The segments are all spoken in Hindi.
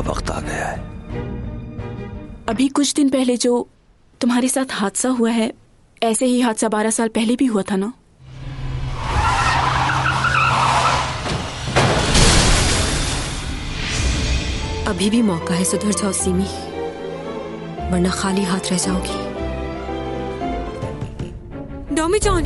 वक्त आ गया है। अभी कुछ दिन पहले जो तुम्हारे साथ हादसा हुआ है, ऐसे ही हादसा 12 साल पहले भी हुआ था ना? अभी भी मौका है, सुधर जाओ सीमी, वरना खाली हाथ रह जाओगी। डॉमी जॉन,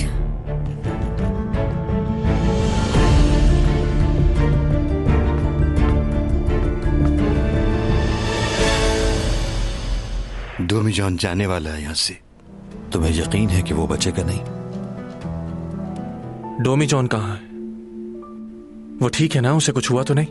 डोमी जॉन जाने वाला है यहाँ से। तुम्हें यकीन है कि वो बचेगा नहीं? डोमी जॉन कहाँ है? वो ठीक है ना? उसे कुछ हुआ तो नहीं?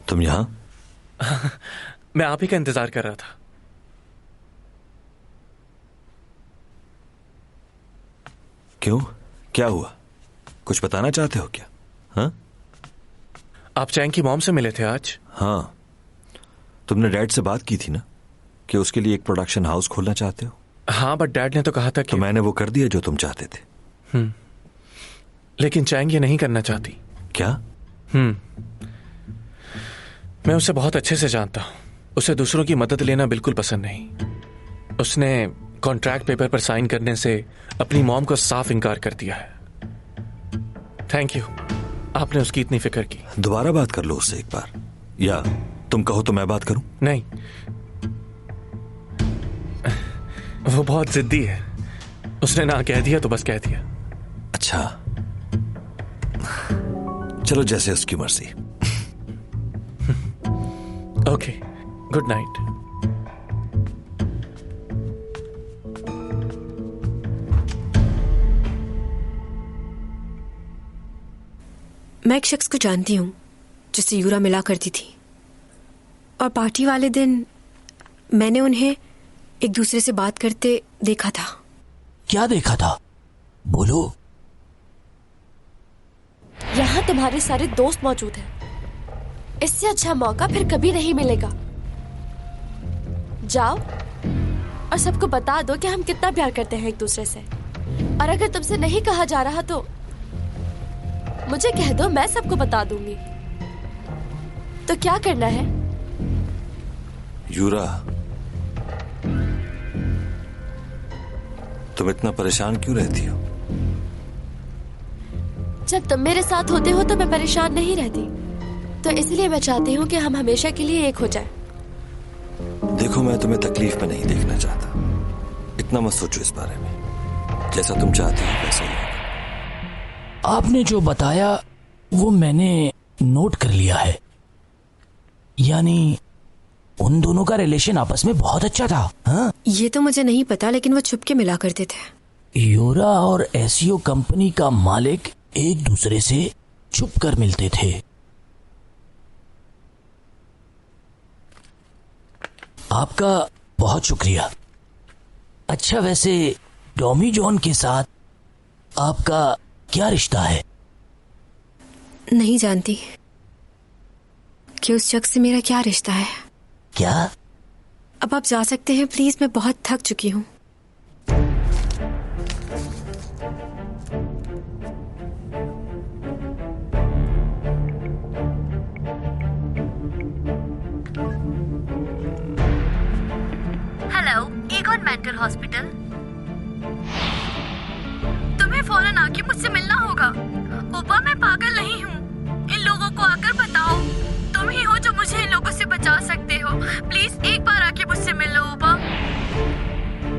तुम यहां? मैं आप ही का इंतजार कर रहा था। क्यों? क्या हुआ? कुछ बताना चाहते हो क्या? हाँ? आप चैंग की मॉम से मिले थे आज? हाँ, तुमने डैड से बात की थी ना कि उसके लिए एक प्रोडक्शन हाउस खोलना चाहते हो? हाँ, बट डैड ने तो कहा था कि... तो मैंने वो कर दिया जो तुम चाहते थे। लेकिन चैंग ये नहीं करना चाहती। क्या? मैं उसे बहुत अच्छे से जानता हूं। उसे दूसरों की मदद लेना बिल्कुल पसंद नहीं। उसने कॉन्ट्रैक्ट पेपर पर साइन करने से अपनी मॉम को साफ इनकार कर दिया है। थैंक यू, आपने उसकी इतनी फिक्र की। दोबारा बात कर लो उससे एक बार, या तुम कहो तो मैं बात करूं? नहीं, वो बहुत जिद्दी है। उसने ना कह दिया तो बस कह दिया। अच्छा, चलो जैसे उसकी मर्जी। Okay, good night. मैं एक शख्स को जानती हूं जिससे यूरा मिला करती थी, और पार्टी वाले दिन मैंने उन्हें एक दूसरे से बात करते देखा था। क्या देखा था? बोलो। यहाँ तुम्हारे सारे दोस्त मौजूद हैं। इससे अच्छा मौका फिर कभी नहीं मिलेगा। जाओ और सबको बता दो कि हम कितना प्यार करते हैं एक दूसरे से। और अगर तुमसे नहीं कहा जा रहा तो मुझे कह दो, मैं सबको बता दूंगी। तो क्या करना है? यूरा, तुम इतना परेशान क्यों रहती हो? जब तुम मेरे साथ होते हो तो मैं परेशान नहीं रहती। तो इसलिए मैं चाहती हूँ कि हम हमेशा के लिए एक हो जाएं। देखो, मैं तुम्हें तकलीफ में नहीं देखना चाहता। इतना मत सोचो इस बारे में। जैसा तुम चाहती हो वैसा ही होगा। आपने जो बताया वो मैंने नोट कर लिया है। यानी उन दोनों का रिलेशन आपस में बहुत अच्छा था। हाँ? ये तो मुझे नहीं पता, लेकिन वो छुपके मिला करते थे। यूरा और एसईओ कंपनी का मालिक एक दूसरे से छुप कर मिलते थे। आपका बहुत शुक्रिया। अच्छा, वैसे टॉमी जॉन के साथ आपका क्या रिश्ता है? नहीं जानती कि उस शख्स से मेरा क्या रिश्ता है। क्या? अब आप जा सकते हैं प्लीज, मैं बहुत थक चुकी हूँ। Hello, Egon mental hospital. तुम्हें फौरन आके मुझसे मिलना होगा। ओपा, मैं पागल नहीं हूँ। इन लोगों को आकर बताओ, तुम ही हो जो मुझे इन लोगों से बचा सकते हो। प्लीज एक बार आके मुझसे मिल लो ओपा।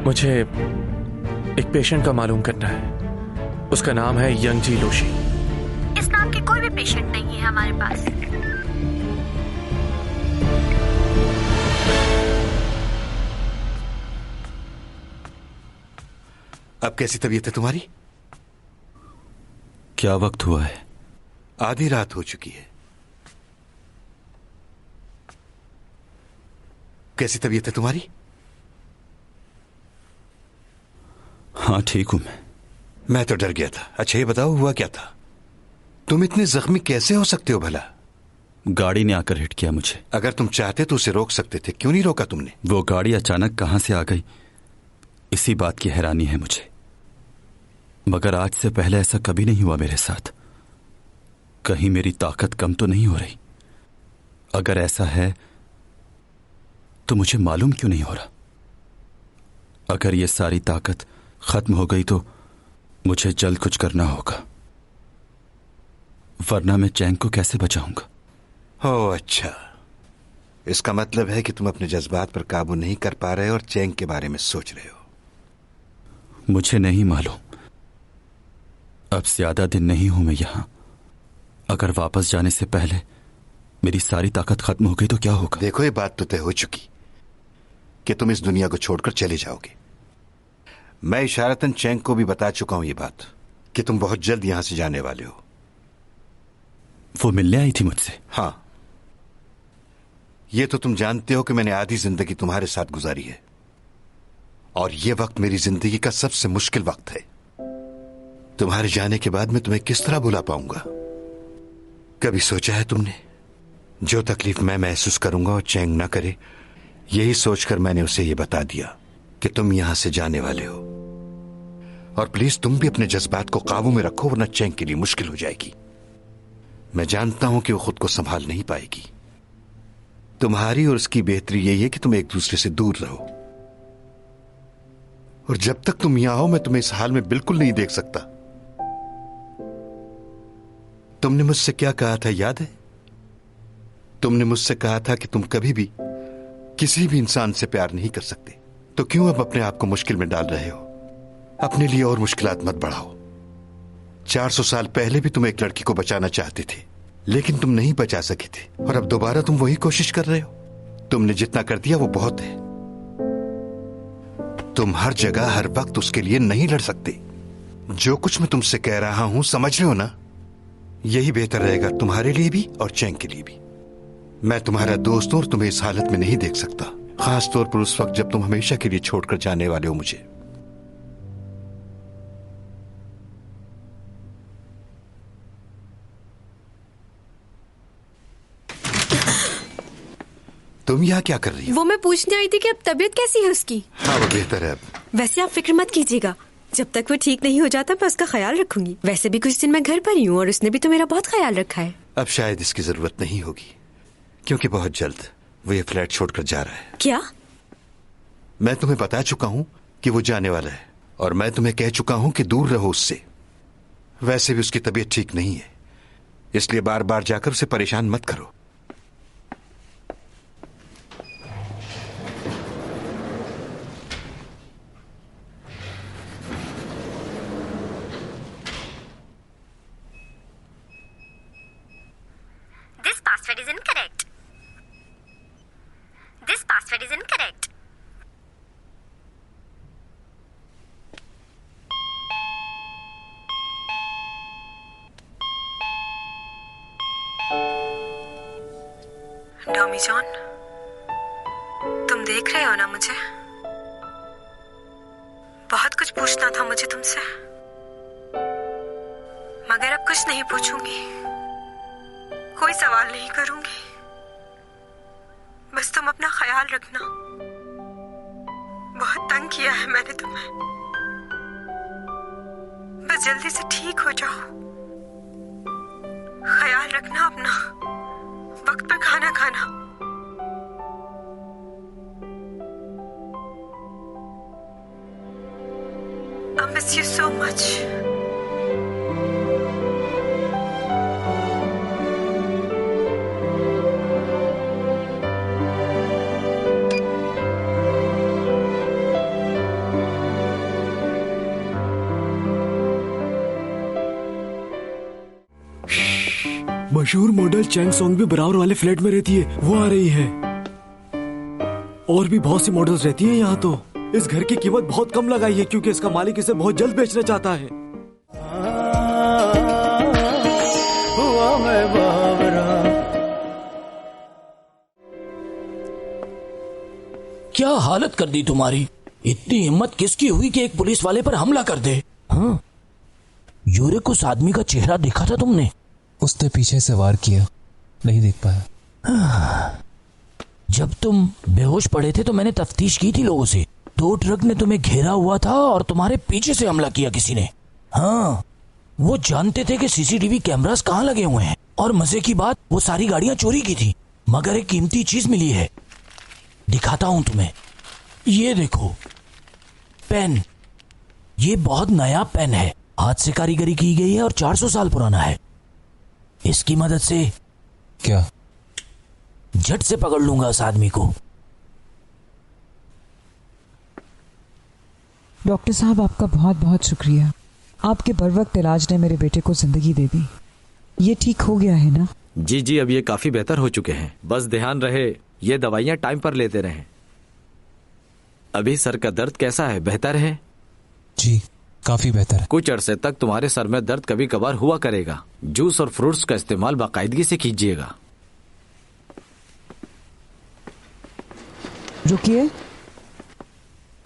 मुझे एक पेशेंट का मालूम करना है। उसका नाम है यंग जी लोशी। इस नाम के कोई भी पेशेंट नहीं है हमारे पास। अब कैसी तबीयत है तुम्हारी? क्या वक्त हुआ है? आधी रात हो चुकी है। कैसी तबीयत है तुम्हारी? हाँ ठीक हूं मैं तो डर गया था। अच्छा ये बताओ हुआ क्या था? तुम इतने जख्मी कैसे हो सकते हो भला? गाड़ी ने आकर हिट किया मुझे। अगर तुम चाहते तो उसे रोक सकते थे, क्यों नहीं रोका तुमने? वो गाड़ी अचानक कहां से आ गई, इसी बात की हैरानी है मुझे। मगर आज से पहले ऐसा कभी नहीं हुआ मेरे साथ। कहीं मेरी ताकत कम तो नहीं हो रही? अगर ऐसा है तो मुझे मालूम क्यों नहीं हो रहा? अगर ये सारी ताकत खत्म हो गई तो मुझे जल्द कुछ करना होगा, वरना मैं चैंग को कैसे बचाऊंगा? ओह अच्छा, इसका मतलब है कि तुम अपने जज्बात पर काबू नहीं कर पा रहे और चैंग के बारे में सोच रहे हो। मुझे नहीं मालूम। अब ज्यादा दिन नहीं हूं मैं यहां। अगर वापस जाने से पहले मेरी सारी ताकत खत्म हो गई तो क्या होगा? देखो ये बात तो तय हो चुकी कि तुम इस दुनिया को छोड़कर चले जाओगे। मैं इशारतन चैंग को भी बता चुका हूं ये बात कि तुम बहुत जल्द यहां से जाने वाले हो। वो मिलने आई थी मुझसे? हां। ये तो तुम जानते हो कि मैंने आधी जिंदगी तुम्हारे साथ गुजारी है और ये वक्त मेरी जिंदगी का सबसे मुश्किल वक्त है। तुम्हारे जाने के बाद मैं तुम्हें किस तरह भुला पाऊंगा? कभी सोचा है तुमने जो तकलीफ मैं महसूस करूंगा और चैंग ना करे? यही सोचकर मैंने उसे यह बता दिया कि तुम यहां से जाने वाले हो। और प्लीज तुम भी अपने जज्बात को काबू में रखो, वरना चैंग के लिए मुश्किल हो जाएगी। मैं जानता हूं कि वो खुद को संभाल नहीं पाएगी। तुम्हारी और उसकी बेहतरी यही है कि तुम एक दूसरे से दूर रहो। और जब तक तुम यहां हो मैं तुम्हें इस हाल में बिल्कुल नहीं देख सकता। तुमने मुझसे क्या कहा था याद है? तुमने मुझसे कहा था कि तुम कभी भी किसी भी इंसान से प्यार नहीं कर सकते। तो क्यों अब अपने आप को मुश्किल में डाल रहे हो? अपने लिए और मुश्किलात मत बढ़ाओ। 400 साल पहले भी तुम एक लड़की को बचाना चाहते थे, लेकिन तुम नहीं बचा सके थे। और अब दोबारा तुम वही कोशिश कर रहे हो। तुमने जितना कर दिया वो बहुत है। तुम हर जगह हर वक्त उसके लिए नहीं लड़ सकते। जो कुछ मैं तुमसे कह रहा हूं समझ रहे हो ना? यही बेहतर रहेगा तुम्हारे लिए भी और चैंग के लिए भी। मैं तुम्हारा दोस्त हूं और तुम्हें इस हालत में नहीं देख सकता, खास तौर पर उस वक्त जब तुम हमेशा के लिए छोड़कर जाने वाले हो मुझे। तुम यहाँ क्या कर रही हो? वो मैं पूछने आई थी कि अब तबीयत कैसी है उसकी। हाँ वो बेहतर है अब। वैसे आप फिक्र मत कीजिएगा, जब तक वो ठीक नहीं हो जाता मैं उसका ख्याल रखूंगी। वैसे भी कुछ दिन मैं घर पर ही हूँ और उसने भी तो मेरा बहुत ख्याल रखा है। अब शायद इसकी जरूरत नहीं होगी, क्योंकि बहुत जल्द वो ये फ्लैट छोड़कर जा रहा है। क्या? मैं तुम्हें बता चुका हूँ कि वो जाने वाला है और मैं तुम्हें कह चुका हूँ कि दूर रहो उससे। वैसे भी उसकी तबीयत ठीक नहीं है, इसलिए बार बार जाकर उसे परेशान मत करो। This password is incorrect. This password is incorrect. डॉमी जॉन, तुम देख रहे हो ना मुझे? बहुत कुछ पूछना था मुझे तुमसे, मगर अब कुछ नहीं पूछूंगी, कोई सवाल नहीं करूंगी। बस तुम अपना ख्याल रखना। बहुत तंग किया है मैंने तुम्हें। बस जल्दी से ठीक हो जाओ। ख्याल रखना अपना, वक्त पर खाना खाना। I miss you so much. मशहूर मॉडल चैंग सॉन्ग भी बराबर वाले फ्लैट में रहती है, वो आ रही है। और भी बहुत सी मॉडल्स रहती हैं यहाँ तो। इस घर की कीमत बहुत कम लगाई है क्योंकि इसका मालिक इसे बहुत जल्द बेचना चाहता है। क्या हालत कर दी तुम्हारी। इतनी हिम्मत किसकी हुई कि एक पुलिस वाले पर हमला कर दे। हाँ, यूरिक उस आदमी का चेहरा देखा था तुमने? उसने पीछे से वार किया, नहीं देख पाया। जब तुम बेहोश पड़े थे तो मैंने तफ्तीश की थी लोगों से। 2 ट्रक ने तुम्हें घेरा हुआ था और तुम्हारे पीछे से हमला किया किसी ने। हाँ, वो जानते थे कि सीसीटीवी कैमरास कहाँ लगे हुए हैं, और मजे की बात वो सारी गाड़ियां चोरी की थी, मगर एक कीमती चीज मिली है। दिखाता हूं तुम्हें, ये देखो पेन। ये बहुत नया पेन है, हाथ से कारीगरी की गई है और 400 साल पुराना है। इसकी मदद से क्या झट से पकड़ लूंगा उस आदमी को। डॉक्टर साहब, आपका बहुत बहुत शुक्रिया। आपके बरवक्त इलाज ने मेरे बेटे को जिंदगी दे दी। ये ठीक हो गया है ना? जी जी, अब ये काफी बेहतर हो चुके हैं। बस ध्यान रहे ये दवाइयाँ टाइम पर लेते रहें। अभी सर का दर्द कैसा है? बेहतर है? जी, काफी बेहतर है। कुछ अरसे तक तुम्हारे सर में दर्द कभी कभार हुआ करेगा। जूस और फ्रूट्स का इस्तेमाल बाकायदगी से कीजिएगा। रुकिए,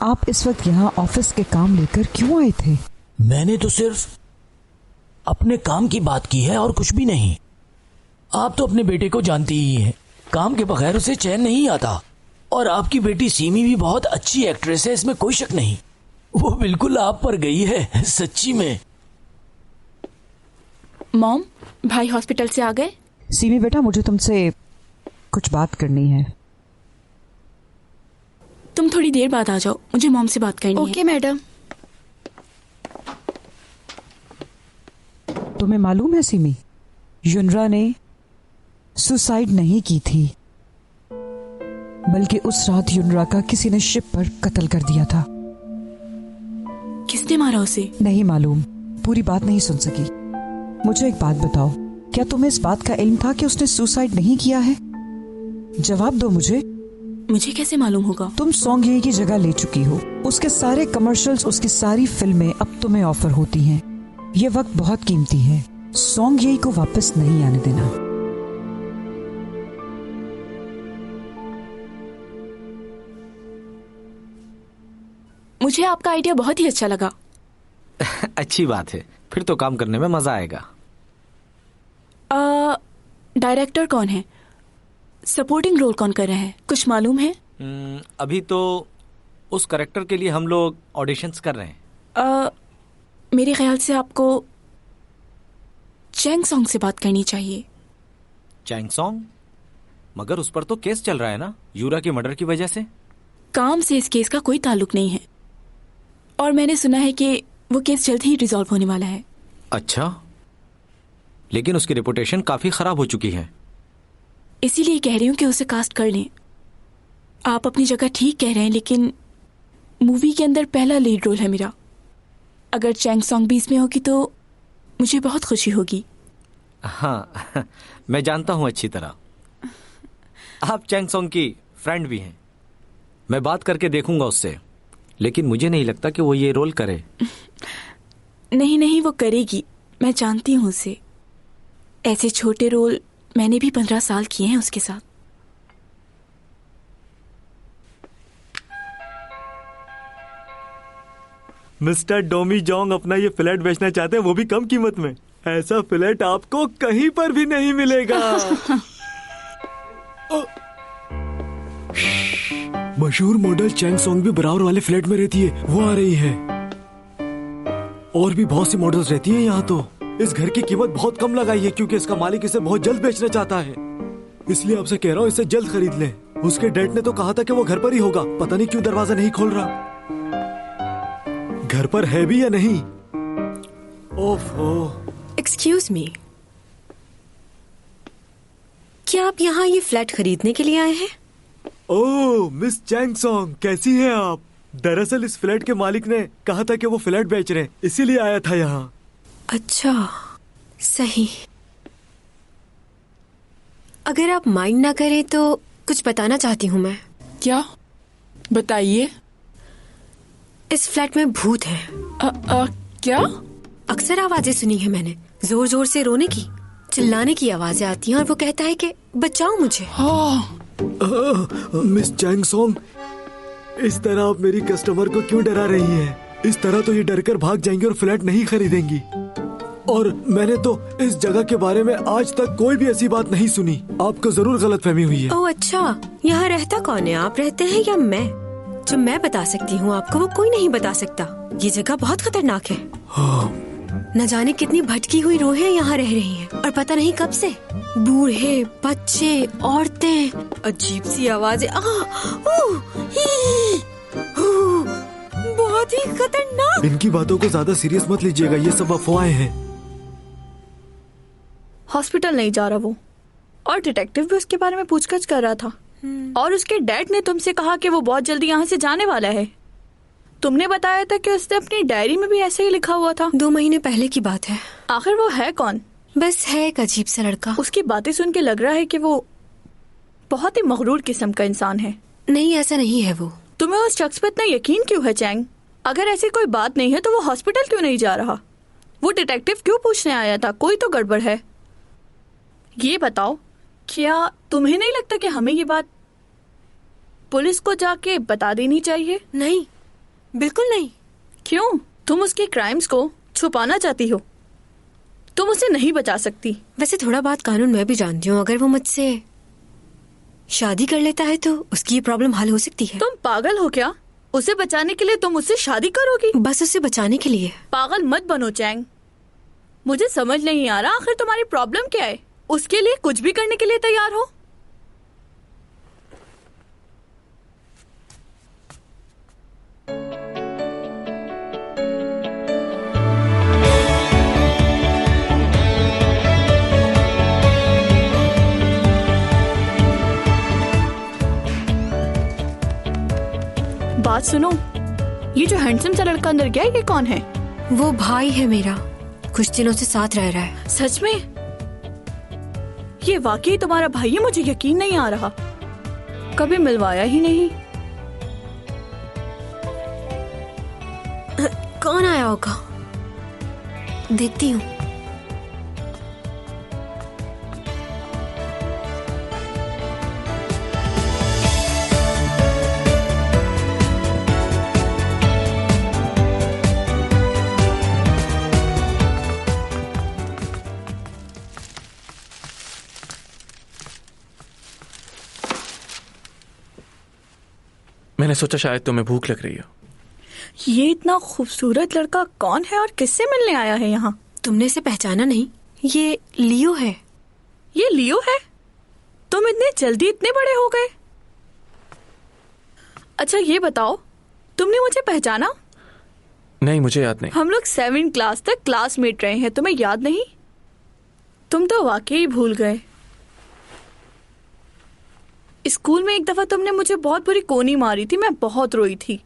आप इस वक्त यहाँ ऑफिस के काम लेकर क्यों आए थे? मैंने तो सिर्फ अपने काम की बात की है और कुछ भी नहीं। आप तो अपने बेटे को जानती ही हैं, काम के बगैर उसे चैन नहीं आता। और आपकी बेटी सीमी भी बहुत अच्छी एक्ट्रेस है, इसमें कोई शक नहीं। वो बिल्कुल आप पर गई है, सच्ची में। मॉम, भाई हॉस्पिटल से आ गए? सीमी बेटा, मुझे तुमसे कुछ बात करनी है। तुम थोड़ी देर बाद आ जाओ, मुझे मॉम से बात करनी है। Okay madam. तुम्हें मालूम है सीमी, युनरा ने सुसाइड नहीं की थी, बल्कि उस रात युनरा का किसी ने शिप पर कत्ल कर दिया था। किसने मारा उसे? नहीं मालूम, पूरी बात नहीं सुन सकी। मुझे एक बात बताओ, क्या तुम्हें इस बात का इल्म था कि उसने सुसाइड नहीं किया है? जवाब दो मुझे। मुझे कैसे मालूम होगा? तुम सॉन्ग ये की जगह ले चुकी हो। उसके सारे कमर्शियल्स, उसकी सारी फिल्में अब तुम्हें ऑफर होती हैं। ये वक्त बहुत कीमती है, सॉन्ग यही को वापस नहीं आने देना। मुझे आपका आइडिया बहुत ही अच्छा लगा। अच्छी बात है, फिर तो काम करने में मजा आएगा। डायरेक्टर कौन है? सपोर्टिंग रोल कौन कर रहा है? कुछ मालूम है? अभी तो उस कैरेक्टर के लिए हम लोग ऑडिशंस कर रहे हैं। मेरे ख्याल से आपको चैंग सॉन्ग से बात करनी चाहिए। Chang Song? मगर उस पर तो केस चल रहा है ना, यूरा के मर्डर की वजह से। काम से इस केस का कोई ताल्लुक नहीं है, और मैंने सुना है कि वो केस जल्द ही रिजॉल्व होने वाला है। अच्छा, लेकिन उसकी रेपुटेशन काफी खराब हो चुकी है। इसीलिए कह रही हूँ कि उसे कास्ट कर लें। आप अपनी जगह ठीक कह रहे हैं, लेकिन मूवी के अंदर पहला लीड रोल है मेरा। अगर चैंग सॉन्ग भी इसमें होगी तो मुझे बहुत खुशी होगी। हाँ, मैं जानता हूँ अच्छी तरह। आप चैंग सॉन्ग की फ्रेंड भी हैं। मैं बात करके देखूंगा उससे, लेकिन मुझे नहीं लगता कि वो ये रोल करे। नहीं नहीं, वो करेगी, मैं जानती हूँ उसे। ऐसे छोटे रोल मैंने भी 15 साल किए हैं उसके साथ। मिस्टर डोमी जोंग अपना ये फ्लैट बेचना चाहते हैं, वो भी कम कीमत में। ऐसा फ्लैट आपको कहीं पर भी नहीं मिलेगा। मशहूर मॉडल चैंग सॉन्ग भी बराबर वाले फ्लैट में रहती है, वो आ रही है। और भी बहुत सी मॉडल्स रहती हैं यहाँ तो। इस घर की कीमत बहुत कम लगाई है क्योंकि इसका मालिक इसे बहुत जल्द बेचना चाहता है। इसलिए आपसे कह रहा हूँ, इसे जल्द खरीद लें। उसके डैड ने तो कहा था कि वो घर पर ही होगा, पता नहीं क्यों दरवाजा नहीं खोल रहा। घर पर है भी या नहीं? ओफो। एक्सक्यूज मी, क्या आप यहाँ ये फ्लैट खरीदने के लिए आए हैं? ओह, मिस चैंग सॉन्ग, कैसी हैं आप? दरअसल इस फ्लैट के मालिक ने कहा था कि वो फ्लैट बेच रहे हैं, इसीलिए आया था यहाँ। अच्छा, सही। अगर आप माइंड ना करें तो कुछ बताना चाहती हूँ मैं। क्या? बताइए। इस फ्लैट में भूत है। क्या? अक्सर आवाजें सुनी है मैंने, जोर जोर से रोने की, चिल्लाने की आवाजें आती हैं, और वो कहता है कि बचाओ मुझे। मिस चैंग सॉन्ग, इस तरह आप मेरी कस्टमर को क्यों डरा रही हैं? इस तरह तो ये डरकर भाग जाएंगी और फ्लैट नहीं खरीदेंगी। और मैंने तो इस जगह के बारे में आज तक कोई भी ऐसी बात नहीं सुनी। आपको जरूर गलतफहमी हुई है। ओह अच्छा, यहाँ रहता कौन है? आप रहते हैं या मैं? जो मैं बता सकती हूँ आपको वो कोई नहीं बता सकता। ये जगह बहुत खतरनाक है। न जाने कितनी भटकी हुई रूहें यहाँ रह रही हैं और पता नहीं कब से। बूढ़े, बच्चे, औरतें, अजीब सी आवाजें, बहुत ही खतरनाक। इनकी बातों को ज्यादा सीरियस मत लीजिएगा, ये सब अफवाहें हैं। हॉस्पिटल नहीं जा रहा वो, और डिटेक्टिव भी उसके बारे में पूछताछ कर रहा था। और उसके डैड ने तुमसे कहा कि वो बहुत जल्दी यहाँ से जाने वाला है। तुमने बताया था कि उसने अपनी डायरी में भी ऐसे ही लिखा हुआ था। 2 महीने पहले की बात है। आखिर वो है कौन? बस है एक अजीब सा लड़का। उसकी बातें सुन के लग रहा है कि वो बहुत ही मगरूर किस्म का इंसान है। नहीं, ऐसा नहीं है वो। तुम्हें उस शख्स पर इतना यकीन क्यों है चैंग? अगर ऐसी कोई बात नहीं है तो वो हॉस्पिटल क्यों नहीं जा रहा? वो डिटेक्टिव क्यों पूछने आया था? कोई तो गड़बड़ है। ये बताओ, क्या तुम्हें नहीं लगता कि हमें ये बात पुलिस को जाके बता देनी चाहिए? नहीं, बिल्कुल नहीं। क्यों? तुम उसके क्राइम्स को छुपाना चाहती हो। तुम उसे नहीं बचा सकती। वैसे थोड़ा बहुत कानून मैं भी जानती हूँ। अगर वो मुझसे शादी कर लेता है तो उसकी ये प्रॉब्लम हल हो सकती है। तुम पागल हो क्या? उसे बचाने के लिए तुम उससे शादी करोगी? बस उसे बचाने के लिए। पागल मत बनो चैंग। मुझे समझ नहीं आ रहा आखिर तुम्हारी प्रॉब्लम क्या है। उसके लिए कुछ भी करने के लिए तैयार हो। बात सुनो, ये जो हैंडसम सा लड़का अंदर गया, ये कौन है? वो भाई है मेरा, कुछ दिनों से साथ रह रहा है। सच में? ये वाकई तुम्हारा भाई है? मुझे यकीन नहीं आ रहा। कभी मिलवाया ही नहीं। कौन आया होगा? देखती हूँ। मैंने सोचा शायद तुम्हें भूख लग रही हो। ये इतना खूबसूरत लड़का कौन है और किससे मिलने आया है यहाँ? तुमने इसे पहचाना नहीं? ये लियो है। ये लियो है? तुम इतने जल्दी इतने बड़े हो गए? अच्छा ये बताओ, तुमने मुझे पहचाना? नहीं, मुझे याद नहीं। हम लोग 7th क्लास तक क्लासमेट रहे हैं, तुम्हें याद नहीं? तुम तो वाकई भूल गए। स्कूल में एक दफा तुमने मुझे बहुत बुरी कोनी मारी थी, मैं बहुत रोई थी।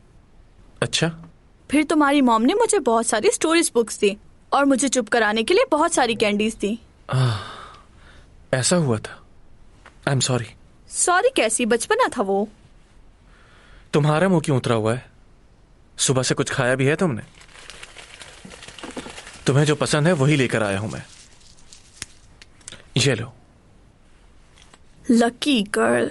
अच्छा? फिर तुम्हारी मॉम ने मुझे बहुत सारी स्टोरीज बुक्स दी और मुझे चुप कराने के लिए बहुत सारी कैंडीज दी। ऐसा हुआ था। I am sorry. सॉरी कैसी? बचपना था वो। तुम्हारा मुंह क्यों उतरा हुआ है? सुबह से कुछ खाया भी है तुमने? तुम्हें जो पसंद है वही लेकर आया हूं मैं। ये लो। Lucky girl.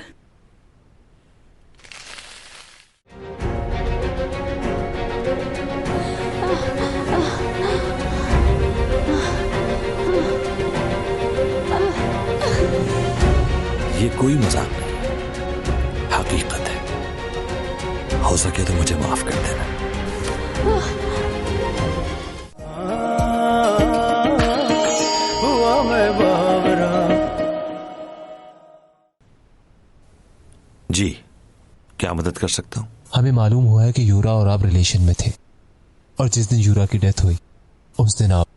ये कोई मजाक नहीं है, हकीकत है। हो सके तो मुझे माफ कर देना। जी, क्या मदद कर सकता हूं? हमें मालूम हुआ है कि यूरा और आप रिलेशन में थे, और जिस दिन यूरा की डेथ हुई उस दिन आप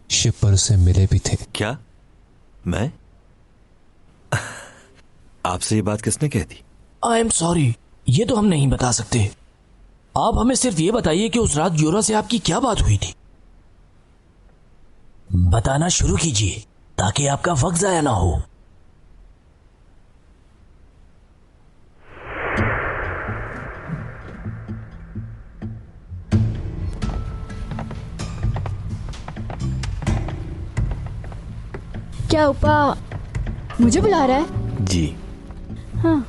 शिप पर उससे मिले भी थे। क्या? मैं? आपसे ये बात किसने कह दी? आई एम सॉरी, ये तो हम नहीं बता सकते। आप हमें सिर्फ ये बताइए कि उस रात यूरा से आपकी क्या बात हुई थी। बताना शुरू कीजिए ताकि आपका वक्त जाया ना हो। क्या उपा मुझे बुला रहा है? जी। हाँ,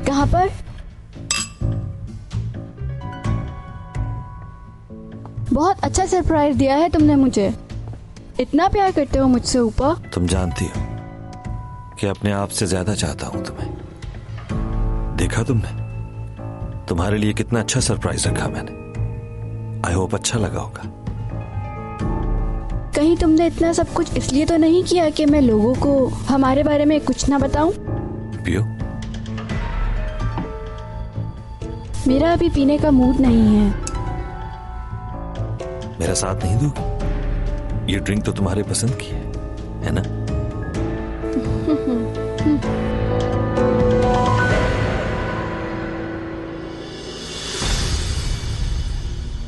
कहाँ पर? बहुत अच्छा सरप्राइज दिया है तुमने मुझे। इतना प्यार करते हो मुझसे ऊपर। तुम जानती हो कि अपने आप से ज्यादा चाहता हूं तुम्हें। देखा तुमने तुम्हारे लिए कितना अच्छा सरप्राइज रखा मैंने। आई होप अच्छा लगा होगा। कहीं तुमने इतना सब कुछ इसलिए तो नहीं किया कि मैं लोगों को हमारे बारे में कुछ ना बताऊं? पियो। मेरा अभी पीने का मूड नहीं है। मेरा साथ नहीं दोगी? ये ड्रिंक तो तुम्हारे पसंद की है ना?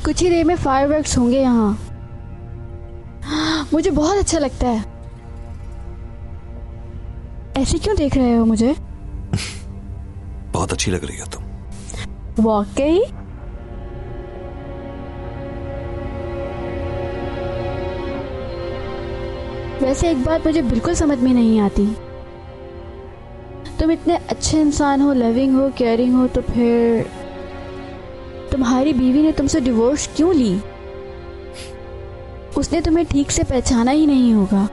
कुछ ही देर में फायरवर्क्स होंगे यहाँ। मुझे बहुत अच्छा लगता है। ऐसे क्यों देख रहे हो मुझे? बहुत अच्छी लग रही हो तुम। वाकई? वैसे एक बात मुझे बिल्कुल समझ में नहीं आती। तुम इतने अच्छे इंसान हो, लविंग हो, केयरिंग हो, तो फिर तुम्हारी बीवी ने तुमसे डिवोर्स क्यों ली? उसने तुम्हें ठीक से पहचाना ही नहीं होगा।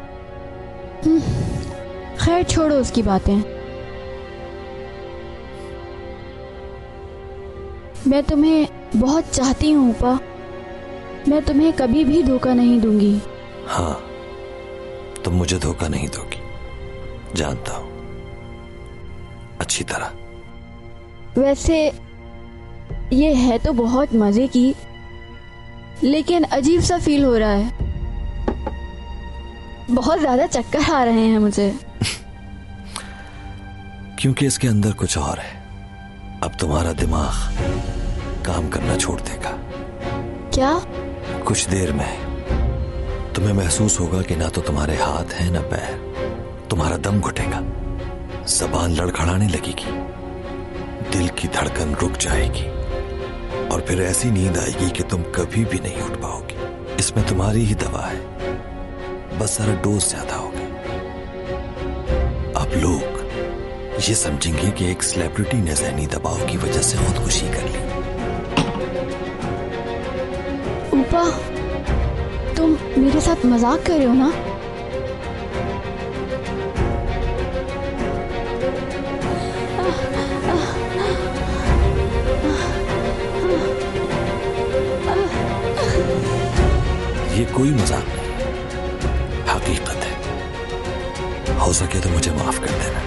खैर छोड़ो उसकी बातें। मैं तुम्हें बहुत चाहती हूँ उपा। मैं तुम्हें कभी भी धोखा नहीं दूंगी। हाँ, तुम मुझे धोखा नहीं दोगी, जानता हूं अच्छी तरह। वैसे ये है तो बहुत मजे की, लेकिन अजीब सा फील हो रहा है। बहुत ज्यादा चक्कर आ रहे हैं मुझे। क्योंकि इसके अंदर कुछ और है। अब तुम्हारा दिमाग काम करना छोड़ देगा। क्या? कुछ देर में तुम्हें महसूस होगा कि ना तो तुम्हारे हाथ हैं ना पैर। तुम्हारा दम घुटेगा, जबान लड़खड़ाने लगेगी, दिल की धड़कन रुक जाएगी और फिर ऐसी नींद आएगी कि तुम कभी भी नहीं उठ पाओगी। इसमें तुम्हारी ही दवा है, बस जरा डोज ज्यादा हो गई। अब लोग ये समझेंगे कि एक सेलिब्रिटी ने ज़हनी दबाव की वजह से खुदकुशी कर ली। उपा, तुम मेरे साथ मजाक कर रहे हो ना? ये कोई मजाक नहीं, हकीकत है। हो सके तो मुझे माफ कर देना।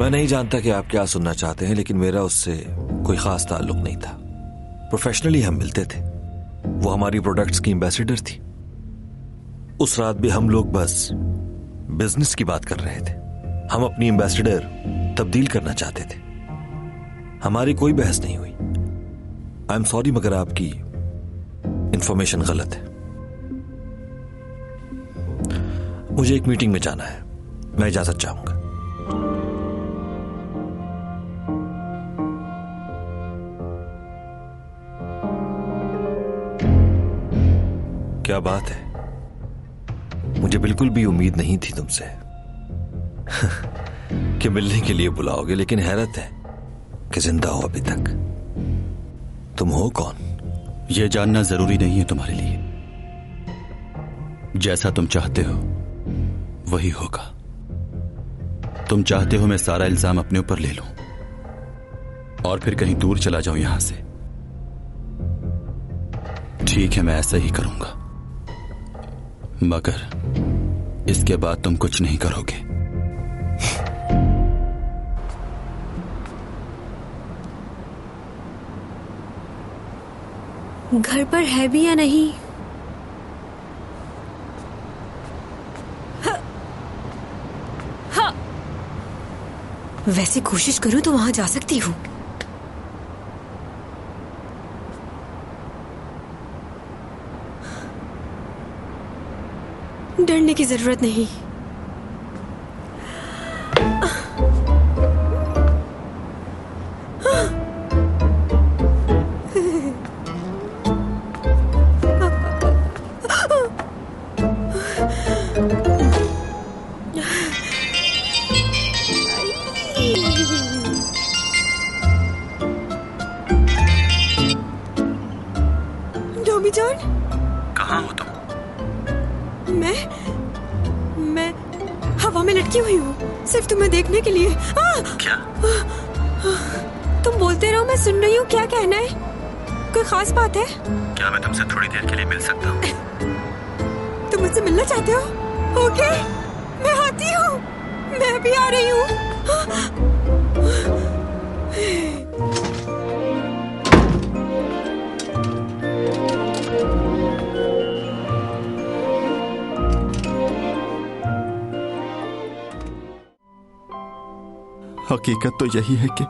मैं नहीं जानता कि आप क्या सुनना चाहते हैं, लेकिन मेरा उससे कोई खास ताल्लुक नहीं था। प्रोफेशनली हम मिलते थे। वो हमारी प्रोडक्ट्स की एम्बेसडर थी। उस रात भी हम लोग बस बिजनेस की बात कर रहे थे। हम अपनी एम्बेसडर तब्दील करना चाहते थे। हमारी कोई बहस नहीं हुई। आई एम सॉरी, मगर आपकी इंफॉर्मेशन गलत है। मुझे एक मीटिंग में जाना है, मैं इजाजत चाहूंगा। क्या बात है, मुझे बिल्कुल भी उम्मीद नहीं थी तुमसे कि मिलने के लिए बुलाओगे, लेकिन हैरत है कि जिंदा हो अभी तक। तुम हो कौन? यह जानना जरूरी नहीं है तुम्हारे लिए। जैसा तुम चाहते हो वही होगा। तुम चाहते हो मैं सारा इल्जाम अपने ऊपर ले लूं और फिर कहीं दूर चला जाऊं यहां से। ठीक है, मैं ऐसा ही करूंगा, मगर इसके बाद तुम कुछ नहीं करोगे। घर पर है भी या नहीं? वैसे कोशिश करूं तो वहां जा सकती हूँ। डरने की जरूरत नहीं। कहाँ हो तुम? मैं हवा में लटकी हुई हूँ, सिर्फ तुम्हें देखने के लिए। क्या? तुम बोलते रहो, मैं सुन रही हूँ। क्या कहना है? कोई खास बात है? क्या मैं तुमसे थोड़ी देर के लिए मिल सकता हूँ? तुम मुझसे मिलना चाहते हो? ओके, मैं आती हूँ। मैं अभी आ रही हूँ। हकीकत तो यही है कि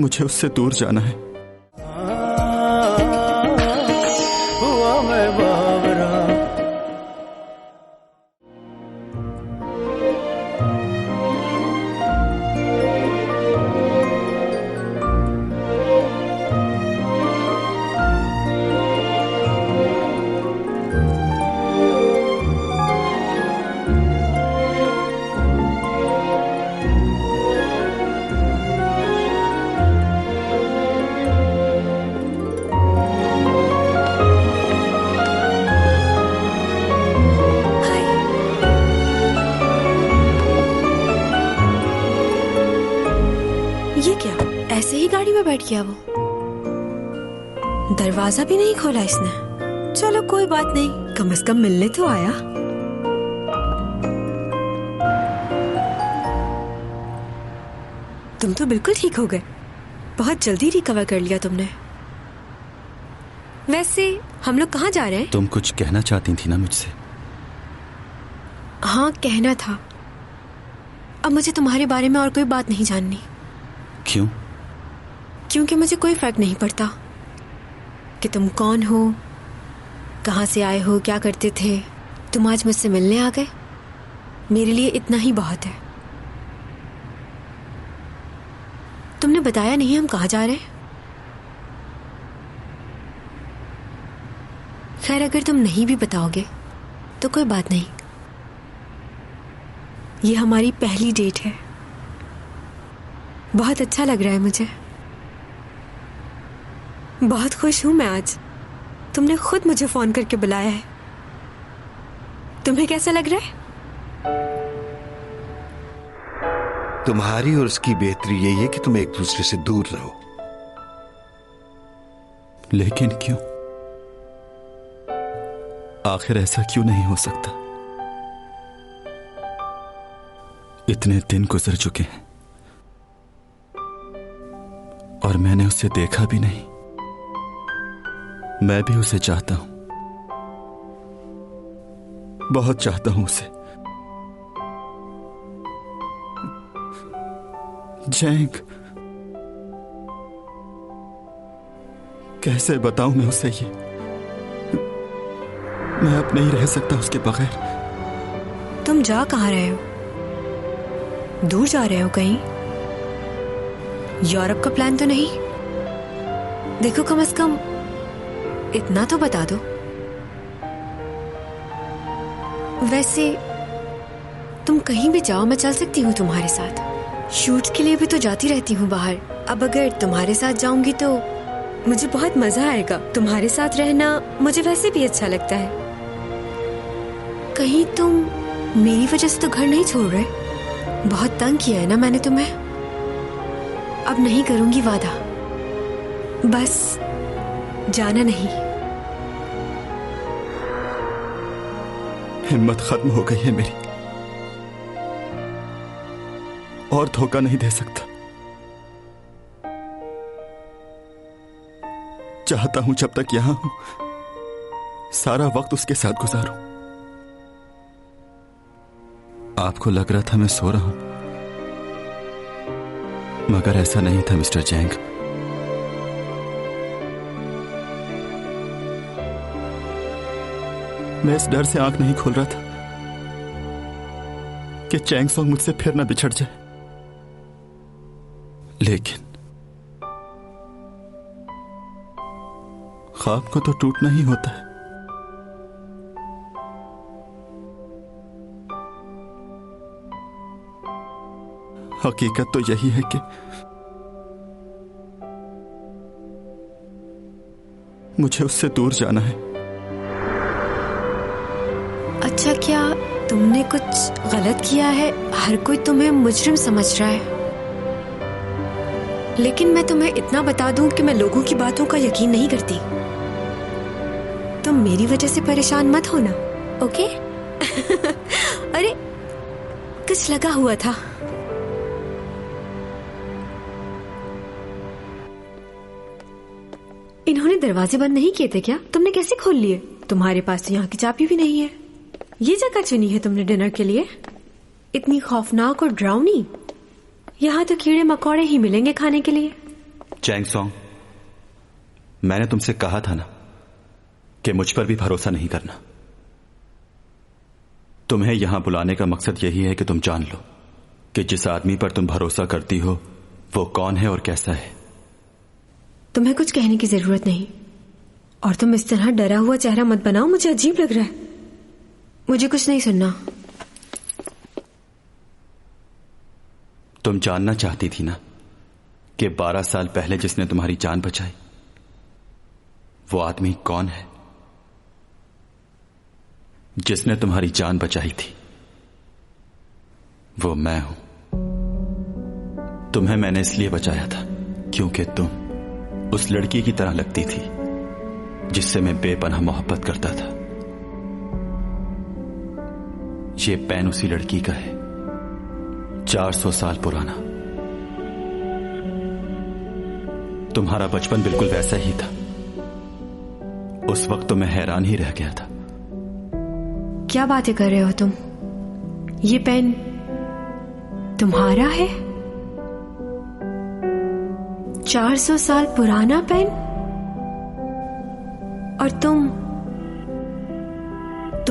मुझे उससे दूर जाना है। ऐसे ही गाड़ी में बैठ गया वो। दरवाजा भी नहीं खोला इसने। चलो कोई बात नहीं, कम से कम मिलने तो आया। तुम तो बिल्कुल ठीक हो गए, बहुत जल्दी रिकवर कर लिया तुमने। वैसे हम लोग कहाँ जा रहे हैं? तुम कुछ कहना चाहती थी ना मुझसे? हाँ, कहना था। अब मुझे तुम्हारे बारे में और कोई बात नहीं जाननी। क्यों? क्योंकि मुझे कोई फर्क नहीं पड़ता कि तुम कौन हो, कहाँ से आए हो, क्या करते थे। तुम आज मुझसे मिलने आ गए, मेरे लिए इतना ही बहुत है। तुमने बताया नहीं हम कहाँ जा रहे हैं। खैर, अगर तुम नहीं भी बताओगे तो कोई बात नहीं। ये हमारी पहली डेट है। बहुत अच्छा लग रहा है मुझे। बहुत खुश हूं मैं आज। तुमने खुद मुझे फोन करके बुलाया है। तुम्हें कैसा लग रहा है? तुम्हारी और उसकी बेहतरी यही है कि तुम एक दूसरे से दूर रहो। लेकिन क्यों? आखिर ऐसा क्यों नहीं हो सकता? इतने दिन गुजर चुके हैं और मैंने उसे देखा भी नहीं। मैं भी उसे चाहता हूं, बहुत चाहता हूं उसे। जैंग, कैसे बताऊं मैं उसे ये? मैं अब नहीं रह सकता उसके बगैर। तुम जा कहाँ रहे हो? दूर जा रहे हो कहीं? यूरोप का प्लान तो नहीं? देखो, कम से कम इतना तो बता दो। वैसे तुम कहीं भी जाओ, मैं चल सकती हूँ तुम्हारे साथ। शूट के लिए भी तो जाती रहती हूँ बाहर। अब अगर तुम्हारे साथ जाऊंगी तो मुझे बहुत मजा आएगा। तुम्हारे साथ रहना मुझे वैसे भी अच्छा लगता है। कहीं तुम मेरी वजह से तो घर नहीं छोड़ रहे? बहुत तंग किया है ना मैंने तुम्हें। अब नहीं करूंगी वादा, बस जाना नहीं। हिम्मत खत्म हो गई है मेरी, और धोखा नहीं दे सकता। चाहता हूं जब तक यहां हूं सारा वक्त उसके साथ गुजारूं। आपको लग रहा था मैं सो रहा हूं, मगर ऐसा नहीं था मिस्टर जैंग। मैं इस डर से आंख नहीं खोल रहा था कि चैंग सॉन्ग मुझसे फिर ना बिछड़ जाए, लेकिन ख्वाब को तो टूटना ही होता है। हकीकत तो यही है कि मुझे उससे दूर जाना है। अच्छा, क्या तुमने कुछ गलत किया है? हर कोई तुम्हें मुजरिम समझ रहा है, लेकिन मैं तुम्हें इतना बता दूं कि मैं लोगों की बातों का यकीन नहीं करती। तुम मेरी वजह से परेशान मत होना, ओके? अरे कुछ लगा हुआ था। इन्होंने दरवाजे बंद नहीं किए थे क्या? तुमने कैसे खोल लिए? तुम्हारे पास तो यहाँ की चाबी भी नहीं है। ये जगह चुनी है तुमने डिनर के लिए? इतनी खौफनाक और ड्राउनी। यहाँ तो कीड़े मकोड़े ही मिलेंगे खाने के लिए। चैंग सॉन्ग, मैंने तुमसे कहा था ना कि मुझ पर भी भरोसा नहीं करना। तुम्हें यहां बुलाने का मकसद यही है कि तुम जान लो कि जिस आदमी पर तुम भरोसा करती हो वो कौन है और कैसा है। तुम्हें कुछ कहने की जरूरत नहीं, और तुम इस तरह डरा हुआ चेहरा मत बनाओ, मुझे अजीब लग रहा है। मुझे कुछ नहीं सुनना। तुम जानना चाहती थी ना कि 12 साल पहले जिसने तुम्हारी जान बचाई वो आदमी कौन है? जिसने तुम्हारी जान बचाई थी वो मैं हूं। तुम्हें मैंने इसलिए बचाया था क्योंकि तुम उस लड़की की तरह लगती थी जिससे मैं बेपनाह मोहब्बत करता था। ये पेन उसी लड़की का है, 400 साल पुराना। तुम्हारा बचपन बिल्कुल वैसा ही था। उस वक्त तो मैं हैरान ही रह गया था। क्या बातें कर रहे हो तुम? ये पेन तुम्हारा है? 400 साल पुराना पेन? और तुम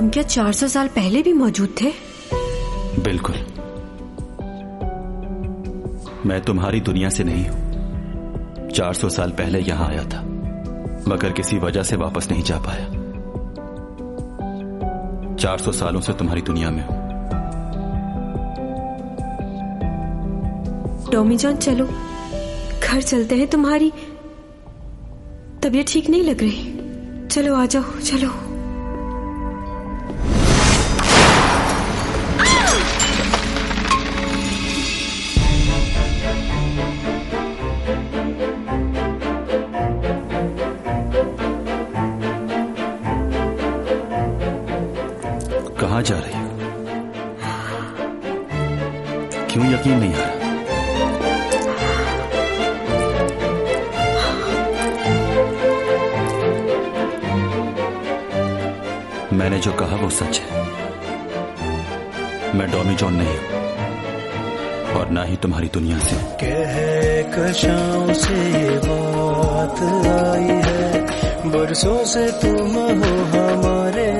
क्या 400 साल पहले भी मौजूद थे? बिल्कुल। मैं तुम्हारी दुनिया से नहीं हूं। 400 साल पहले यहां आया था, मगर किसी वजह से वापस नहीं जा पाया। 400 सालों से तुम्हारी दुनिया में हूं। टॉमी जॉन, चलो घर चलते हैं। तुम्हारी तबीयत ठीक नहीं लग रही। चलो आ जाओ, चलो। कहां जा रही हो? क्यों यकीन नहीं आ रहा? मैंने जो कहा वो सच है। मैं डॉमी जॉन नहीं हूं, और ना ही तुम्हारी दुनिया से। कहकशां से बात आई है, बरसों से तुम हो हमारे